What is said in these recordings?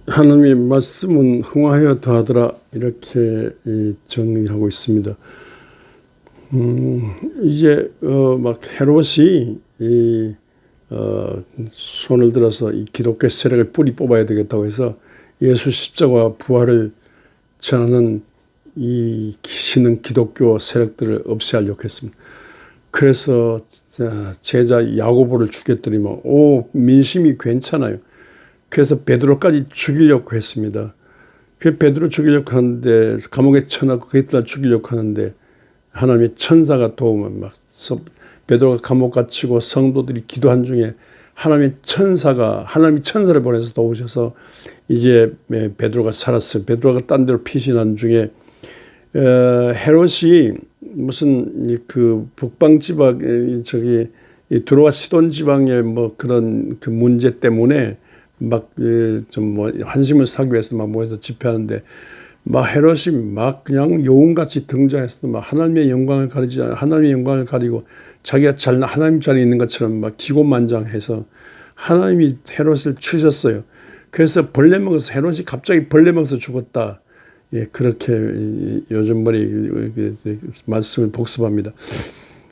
하나님의 말씀은 흥하여 더하더라 이렇게 정리하고 있습니다. 이제 막 헤롯이 손을 들어서 이 기독교 세력을 뿌리 뽑아야 되겠다고 해서 예수 십자가 부활을 전하는 이 신흥 기독교 세력들을 없애하려고 했습니다. 그래서 제자 야고보를 죽였더니만 민심이 괜찮아요. 그래서 베드로까지 죽이려고 했습니다. 그 베드로 죽이려고 하는데 감옥에 쳐넣고 그날 죽이려고 하는데 하나님의 천사가 도움을 막 베드로가 감옥 갇히고 성도들이 기도한 중에 하나님의 천사를 보내서 도우셔서 이제 베드로가 살았어요. 베드로가 딴 데로 피신한 중에 헤롯이 무슨 그 북방 지방 두로와 시돈 지방의 뭐 그런 그 문제 때문에 막 좀 뭐 환심을 사기 위해서 막 모여서 집회하는데 막 헤롯이 막 그냥 여운같이 등장해서 막 하나님의 영광을 가리고 자기가 하나님 자리에 있는 것처럼 막 기고만장해서 하나님이 헤롯을 치셨어요. 그래서 벌레 먹어서 헤롯이 갑자기 벌레 먹어서 죽었다. 예, 그렇게 요즘 말씀을 복습합니다.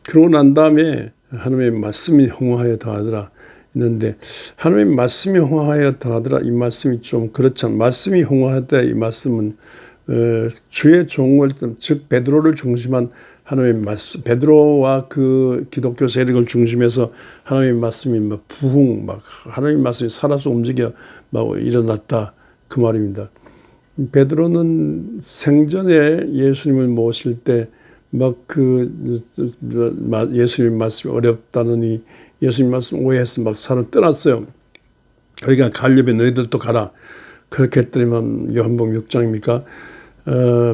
그러고 난 다음에 하나님의 말씀이 흥하여 더하더라 있는데 하나님의 말씀이 흥하여 더하더라 이 말씀이 좀 그렇잖아. 말씀이 흥하였다 이 말씀은 주의 종을 즉 베드로를 중심한 하나님의 말씀, 베드로와 그 기독교 세력을 중심해서 하나님의 말씀이 막 하나님의 말씀이 살아서 움직여 막 일어났다 그 말입니다. 베드로는 생전에 예수님을 모실 때 막 예수님 말씀이 어렵다느니 예수님 말씀 오해해서 막 산을 떠났어요. 그러니까 갈렙에 너희들도 가라. 그렇게 했더니만 요한복음 6장입니까?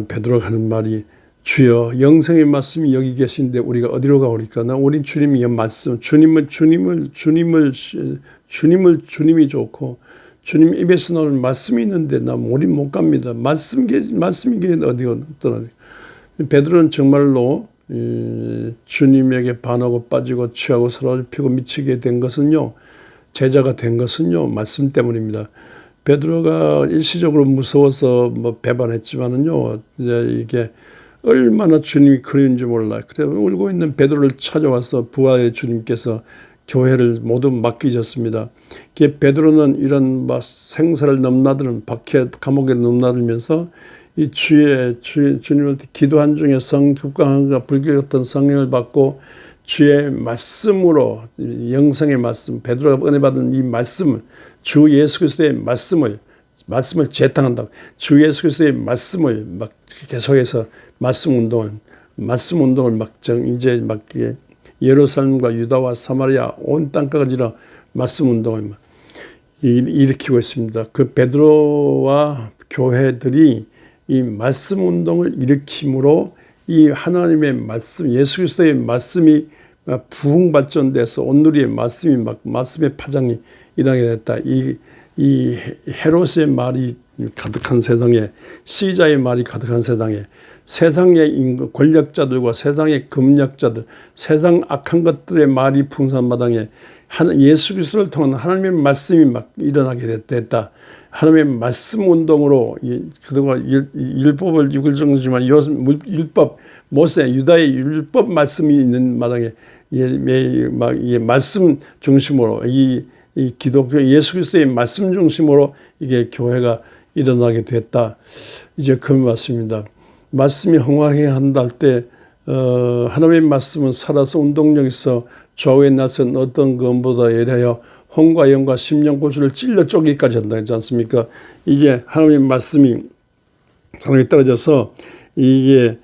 베드로가 하는 말이 주여 영생의 말씀이 여기 계신데 우리가 어디로 가오리까? 나 우리 주님이 말씀 주님이 좋고 주님 입에서 나오는 말씀이 있는데 우리 못 갑니다. 말씀이 어디가 떠나리? 베드로는 정말로 주님에게 반하고 빠지고 취하고 사로잡히고 미치게 된 것은요, 제자가 된 것은요 말씀 때문입니다. 베드로가 일시적으로 무서워서 뭐 배반했지만은요 이게 얼마나 주님이 그리운지 몰라. 그래 울고 있는 베드로를 찾아와서 부하의 주님께서 교회를 모두 맡기셨습니다. 베드로는 이런 생사를 넘나드는 감옥에 넘나들면서 이 주님을 기도한 중에 급강함과 불교였던 성령을 받고 주의 말씀으로 영생의 말씀, 베드로가 은혜 받은 이 말씀을 주 예수 그리스도의 말씀을 재탕한다. 주 예수 그리스도의 말씀을 막 계속해서 말씀 운동을 이제 예루살렘과 유다와 사마리아 온 땅까지라 말씀 운동을 일으키고 있습니다. 그 베드로와 교회들이 이 말씀 운동을 일으킴으로 이 하나님의 말씀, 예수 그리스도의 말씀이 부흥 발전돼서 온누리의 말씀의 파장이 일어나게 됐다. 이 헤롯의 말이 가득한 세상에, 시자의 말이 가득한 세상에, 세상의 권력자들과 세상의 금력자들, 세상 악한 것들의 말이 풍성한 마당에 예수 그리스도를 통한 하나님의 말씀이 막 일어나게 됐다. 하나님의 말씀 운동으로 그동안 율법을 읽을 정도지만 율법 모세 유다의 율법 말씀이 있는 마당에 말씀 중심으로 이 기독교 예수 그리스도의 말씀 중심으로 이게 교회가 일어나게 됐다. 이제 그 말씀입니다. 말씀이 흥하게 한다 할 때 하나님의 말씀은 살아서 운동력 있어 좌우에 나선 어떤 것보다 예리하여 혼과 영과 심령 골수를 찔러 쪼개기까지 한다 했지 않습니까? 이게 하나님의 말씀이 사람이 떨어져서 이게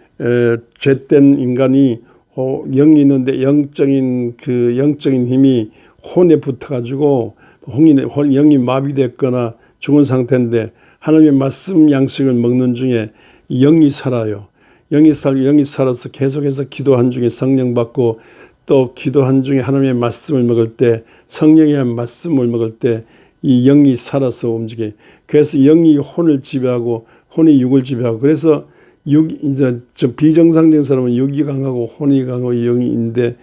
죄된 인간이 영이 있는데 영적인 힘이 혼에 붙어가지고 영이 마비됐거나 죽은 상태인데 하나님의 말씀 양식을 먹는 중에 영이 살아요. 영이 살아서 계속해서 기도한 중에 성령 받고 또 기도한 중에 하나님의 말씀을 먹을 때 성령의 말씀을 먹을 때 이 영이 살아서 움직여. 그래서 영이 혼을 지배하고 혼이 육을 지배하고 그래서 이제 비정상적인 사람은 육이 강하고 혼이 강하고 영이 있는데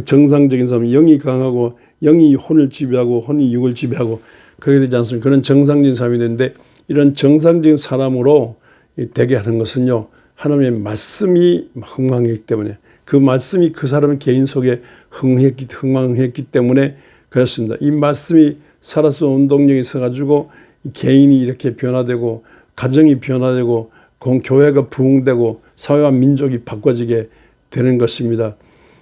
정상적인 사람은 영이 강하고 영이 혼을 지배하고 혼이 육을 지배하고 그렇게 되지 않습니까? 그런 정상적인 사람이 되는데 이런 정상적인 사람으로 되게 하는 것은요, 하나님의 말씀이 흥망했기 때문에, 그 말씀이 그 사람 개인 속에 흥망했기 때문에 그렇습니다. 이 말씀이 살아서 운동력이 있어가지고 개인이 이렇게 변화되고 가정이 변화되고 교회가 부흥되고 사회와 민족이 바꿔지게 되는 것입니다.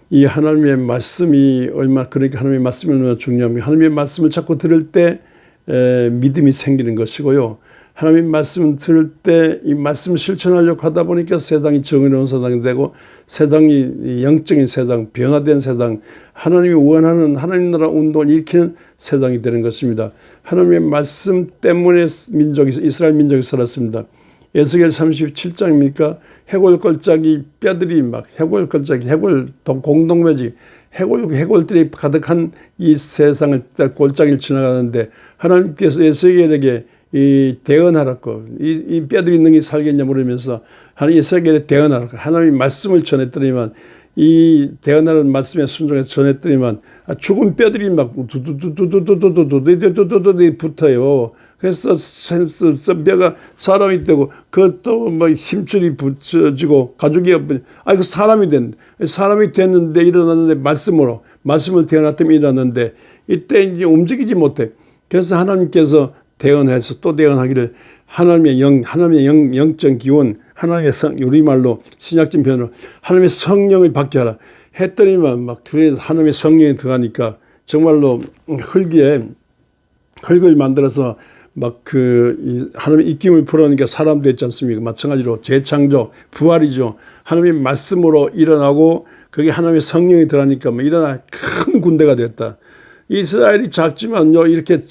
이 하나님의 말씀이 그러니까 하나님의 말씀이 얼마나 중요합니까? 하나님의 말씀을 자꾸 들을 때 믿음이 생기는 것이고요. 하나님의 말씀을 들을 때 이 말씀을 실천하려고 하다 보니까 세상이 정의로운 세상이 되고 세상이 영적인 세상, 변화된 세상, 하나님이 원하는 하나님 나라 운동을 일으키는 세상이 되는 것입니다. 하나님의 말씀 때문에 이스라엘 민족이 살았습니다. 에스겔 37장입니까? 해골걸작이 뼈들이 막 해골걸작이 공동묘지 해골들이 가득한 이 세상을 골짜기를 지나가는데 하나님께서 에스겔에게 대언하라고 이 뼈들이 능히 살겠냐 물으면서 하나님 에스겔에 대언하라고 하나님이 말씀을 전했더니만 이 대언하는 말씀에 순종해서 전했더니만 죽은 뼈들이 막 두두두두두두두두두두두두두 붙어요. 그래서 뼈가 사람이 되고 그것도 뭐 힘줄이 붙여지고 가죽이 그 사람이 됐는데 일어났는데 말씀을 대언했더니 일어났는데 이때 이제 움직이지 못해. 그래서 하나님께서 대언해서 또 대언하기를 하나님의 영적 기원, 하나님의 우리말로 신약적 표현으로 하나님의 성령을 받게 하라 했더니만 막 그게 하나님의 성령이 들어가니까 정말로 흙을 만들어서 막 하나님의 입김을 불어넣으니까 사람 됐지 않습니까? 마찬가지로 재창조, 부활이죠. 하나님의 말씀으로 일어나고 그게 하나님의 성령이 들어가니까 뭐 일어나 큰 군대가 됐다. 이스라엘이 작지만요, 이렇게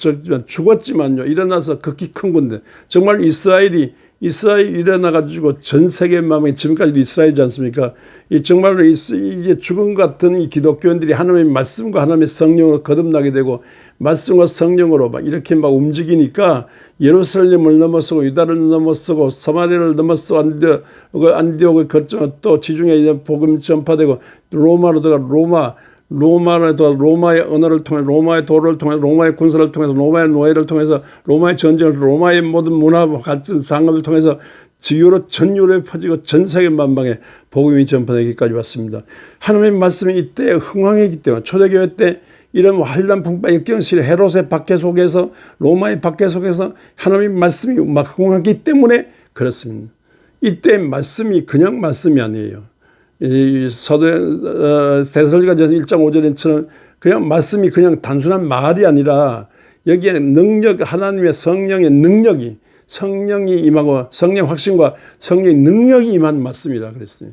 죽었지만요, 일어나서 극히 큰 군대. 정말 이스라엘이 일어나가지고 전 세계 마음에 지금까지도 이스라엘이지 않습니까? 정말로 이게 죽은 것 같은 이 기독교인들이 하나님의 말씀과 하나님의 성령으로 거듭나게 되고 말씀과 성령으로 막 이렇게 막 움직이니까 예루살렘을 넘어서고 유다를 넘어서고 사마리아를 넘어서 안디옥을 거쳐 또 지중해 복음 전파되고 로마로 들어가 로마의 언어를 통해 로마의 도를 통해 로마의 군사를 통해서 로마의 노예를 통해서 로마의 전쟁을 로마의 모든 문화와 같은 상업을 통해서 전 유럽에 퍼지고 전 세계 만방에 복음이 전파되기까지 왔습니다. 하나님의 말씀이 이때 흥황했기 때문에 초대교회 때 이런 환란 풍파 역경실 헤롯의 박해 속에서 로마의 박해 속에서 하나님의 말씀이 막 흥황했기 때문에 그렇습니다. 이때 말씀이 그냥 말씀이 아니에요. 이 데살로니가전서 1장 5절에처럼 그냥 말씀이 그냥 단순한 말이 아니라 여기에는 하나님의 성령의 성령이 임하고 성령 확신과 성령의 능력이 임한 말씀이라 그랬어요.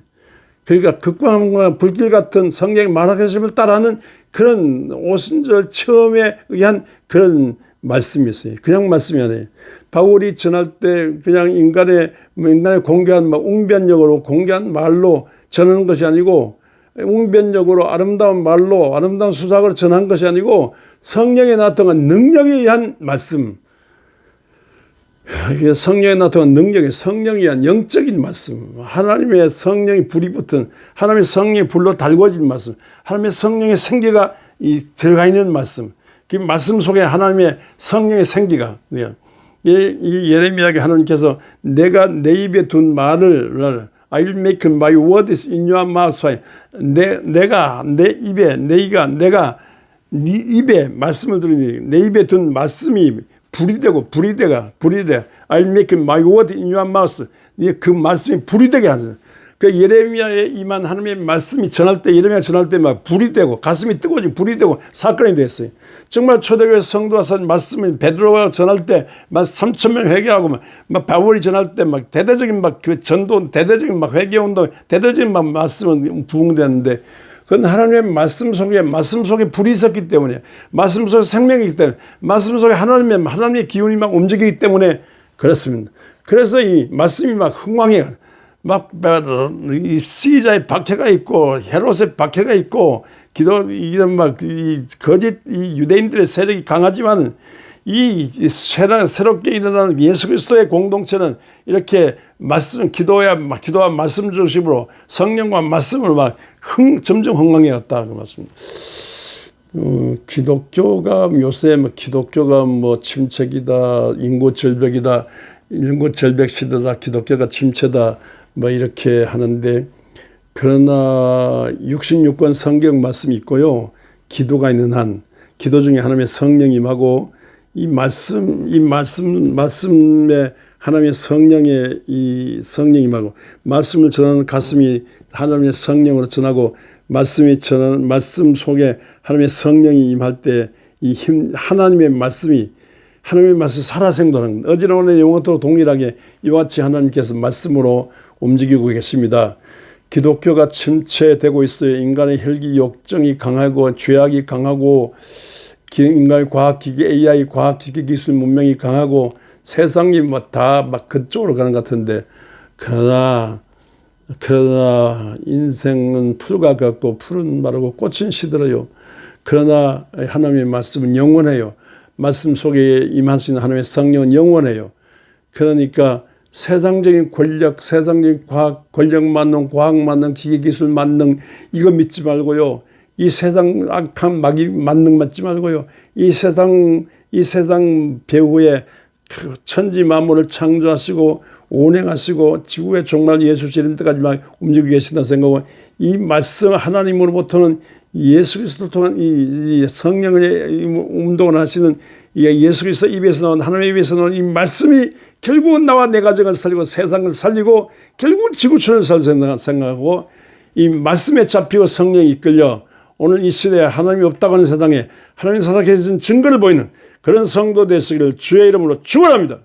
그러니까 극광과 불길 같은 성령의 말하심을 따라하는 그런 오순절 처음에 의한 그런 말씀이었어요. 그냥 말씀이 아니에요. 바울이 전할 때 그냥 인간의 공개한 웅변력으로 공개한 말로 전하는 것이 아니고 웅변적으로 아름다운 말로 아름다운 수작으로 전한 것이 아니고 성령에 나타난 능력에 의한 말씀. 성령에 나타난 성령에 의한 영적인 말씀. 하나님의 성령이 불이 붙은 하나님의 성령이 불로 달궈진 말씀. 하나님의 성령의 생기가 들어가 있는 말씀. 그 말씀 속에 하나님의 성령의 생기가. 이 예레미야에게 하나님께서 내가 내 입에 둔 말을 I'll make my words in your mouth. 내가 네 입에 말씀을 들으니 내 입에 둔 말씀이 불이 되고 I'll make my word in your mouth. 그 말씀이 불이 되게 하죠. 그 예레미야에 임한 하나님의 말씀이 예레미야 전할 때 막 불이 되고 가슴이 뜨거워지고 불이 되고 사건이 됐어요. 정말 초대교회 성도가 선 말씀을 베드로가 전할 때 막 3,000명 회개하고 막 바울이 전할 때 막 대대적인 전도 대대적인 회개 운동 대대적인 말씀은 부흥되었는데 그건 하나님의 말씀 속에 불이 있었기 때문에 말씀 속에 생명이 있기 때문에 말씀 속에 하나님의 기운이 막 움직이기 때문에 그렇습니다. 그래서 이 말씀이 막 흥왕해요. 이 시자의 박해가 있고 헤롯의 박해가 있고 거짓 유대인들의 세력이 강하지만 새롭게 일어나는 예수 그리스도의 공동체는 이렇게 기도와 말씀 중심으로 성령과 말씀으로 점점 흥망해 왔다 그 말씀입니다. 기독교가 요새 뭐 기독교가 뭐 침체기다, 인구 절벽이다, 인구 절벽 시대다, 기독교가 침체다, 뭐 이렇게 하는데, 그러나 66권 성경 말씀이 있고요. 기도가 있는 한, 기도 중에 하나님의 성령이 임하고, 이 말씀에 하나님의 성령의 이 성령이 임하고, 말씀을 전하는 가슴이 하나님의 성령으로 전하고, 말씀이 전하는 말씀 속에 하나님의 성령이 임할 때 이 하나님의 말씀이 살아생동하는, 어제나 오늘 영원토록 동일하게 이와 같이 하나님께서 말씀으로 움직이고 계십니다. 기독교가 침체되고 있어요. 인간의 혈기 욕정이 강하고 죄악이 강하고 인간의 과학기기, AI 과학기기 기술 문명이 강하고 세상이 뭐 다 막 그쪽으로 가는 것 같은데, 그러나 인생은 풀과 같고 풀은 마르고 꽃은 시들어요. 그러나 하나님의 말씀은 영원해요. 말씀 속에 임하시는 하나님의 성령은 영원해요. 그러니까 세상적인 권력, 세상적인 과학, 권력 만능, 과학 만능, 기계 기술 만능, 이거 믿지 말고요. 이 세상 악한 마귀 만능 믿지 말고요. 이 세상 배후에 천지 만물을 창조하시고 운행하시고 지구에 정말 예수 지름 때까지 막 움직이고 계신다 생각하고, 이 말씀 하나님으로부터는 예수 그리스도를 통한 이 성령의 운동을 하시는 예수 그리스도 입에서 나온, 하나님의 입에서 나온 이 말씀이 결국은 나와 내 가정을 살리고 세상을 살리고 결국은 지구촌을 살 생각하고, 이 말씀에 잡히고 성령이 이끌려 오늘 이 시대에 하나님이 없다고 하는 세상에 하나님 살아계신 증거를 보이는 그런 성도 되시기를 주의 이름으로 축원합니다.